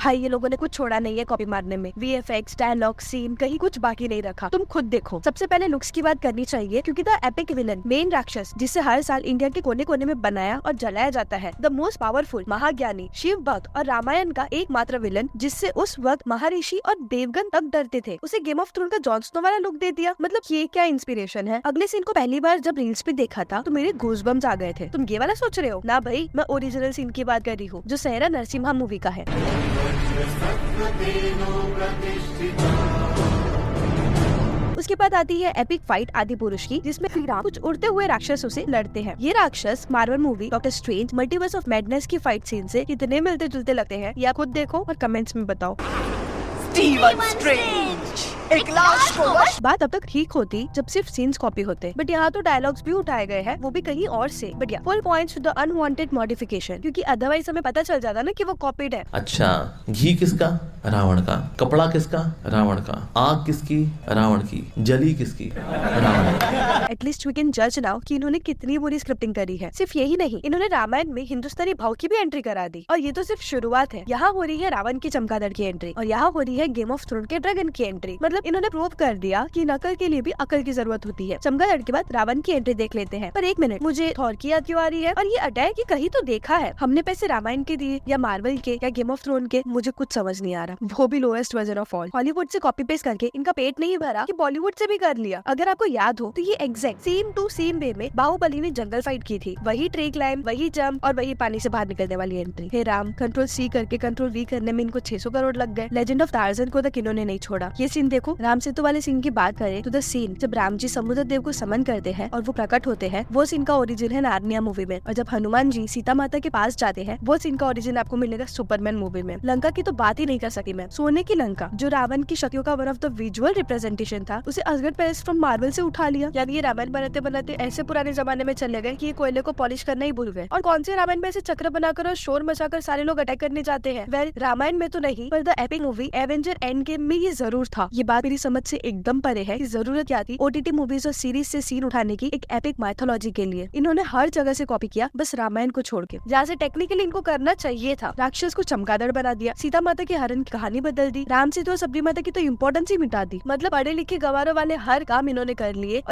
भाई ये लोगों ने कुछ छोड़ा नहीं है कॉपी मारने में। VFX, डायलॉग, सीन कहीं कुछ बाकी नहीं रखा। तुम खुद देखो। सबसे पहले लुक्स की बात करनी चाहिए क्योंकि द एपिक विलन, मेन राक्षस जिसे हर साल इंडिया के कोने कोने में बनाया और जलाया जाता है, द मोस्ट पावरफुल, महाज्ञानी, शिव भक्त और रामायण का एकमात्र विलन जिससे उस वक्त महर्षि और देवगन तक डरते थे, उसे गेम ऑफ थ्रोन का जॉन स्नो वाला लुक दे दिया। मतलब ये क्या इंस्पिरेशन है। अगले सीन को पहली बार जब रील्स पे देखा था तो मेरे गूज़बम्स आ गए थे। तुम ये वाला सोच रहे हो ना भाई, मैं ओरिजिनल सीन की बात कर रही हूँ जो सहरा नरसिम्हा मूवी का है। उसके बाद आती है एपिक फाइट आदि पुरुष की, जिसमें श्री राम कुछ उड़ते हुए राक्षसों से लड़ते हैं। ये राक्षस Marvel movie doctor strange multiverse of madness की फाइट सीन से कितने मिलते जुलते लगते हैं, या खुद देखो और कमेंट्स में बताओ। स्टीवन स्ट्रेंज एक लाश को वश। बात अब तक ठीक होती जब सिर्फ सीन्स कॉपी होते, बट यहाँ तो डायलॉग्स भी उठाए गए हैं, वो भी कहीं और से। बट या full points to the unwanted modification, क्योंकि अदरवाइज हमें पता चल जाता ना कि वो कॉपीड है। अच्छा, घी किसका? रावण का। कपड़ा किसका? रावण का। आग किसकी? रावण की। जली किसकी? रावण की। एटलीस्ट वी कैन जज नाउ कि इन्होंने कितनी बुरी स्क्रिप्टिंग करी है। सिर्फ यही नहीं, इन्होंने रामायण में हिंदुस्तानी भाव की भी एंट्री करा दी, और ये तो सिर्फ शुरुआत है। यहाँ हो रही है रावण की चमगादड़ की एंट्री, और यहाँ हो रही है गेम ऑफ थ्रोन के ड्रैगन की एंट्री। मतलब इन्होंने प्रूव कर दिया कि नकल के लिए भी अकल की जरूरत होती है। चमगादड़ के बाद रावण की एंट्री देख लेते हैं। पर एक मिनट, मुझे थॉर की याद क्यों आ रही है? और ये अटैक की कहीं तो देखा है हमने। पैसे रामायण के दिए या मार्वल के या गेम ऑफ थ्रोन के, मुझे कुछ समझ नहीं आ रहा। वो भी lowest version of all. Hollywood से कॉपी पेस्ट करके इनका पेट नहीं भरा कि बॉलीवुड से भी कर लिया। अगर आपको याद हो तो ये exact same to same way में बाहुबली ने जंगल फाइट की थी। वही ट्री क्लाइम, वही जंप और वही पानी से बाहर निकलने वाली एंट्री। हे राम, कंट्रोल-C करके कंट्रोल-V करने में इनको 600 करोड़ लग गए। लेजेंड ऑफ टार्जन को तक इन्होंने नहीं छोड़ा। ये सीन देखो। राम सेतु वाले सीन की बात करें तो द सीन जब राम जी समुद्र देव को समन करते हैं और वो प्रकट होते हैं, वो सीन का ओरिजिन है नार्निया मूवी में। और जब हनुमान जी सीता माता के पास जाते हैं, वो सीन का ओरिजिन आपको मिलेगा सुपरमैन मूवी में। लंका की तो बात ही नहीं कर सकी मैं। सोने की लंका जो रावण की शक्तियों का one of the visual representation था, उसे असगढ़ पैलेस फ्रॉम मार्वल से उठा लिया। यानी ये रामायण बनाते बनाते ऐसे पुराने जमाने में चले गए कि ये कोयले को पॉलिश करना ही भूल गए। और कौन से रामायण में ऐसे चक्र बनाकर और शोर मचाकर सारे लोग अटैक करने जाते हैं? वेल, रामायण में तो नहीं, पर the epic movie Avenger end game में ये जरूर था। ये बात मेरी समझ से एकदम परे है कि जरूरत क्या थी OTT मूवीज और सीरीज से सीन उठाने की एक एपिक माइथोलॉजी के लिए। इन्होंने हर जगह से कॉपी किया, बस रामायण को छोड़ के, जहाँ से टेक्निकली इनको करना चाहिए था। राक्षस को चमगादड़ बना दिया, सीता माता के हरण की कहानी बदल दी, राम सेतु और सबरी माता की तो इम्पोर्टेंस ही मिटा दी। मतलब पढ़े लिखे गवारों वाले हर काम इन्होंने कर लिए।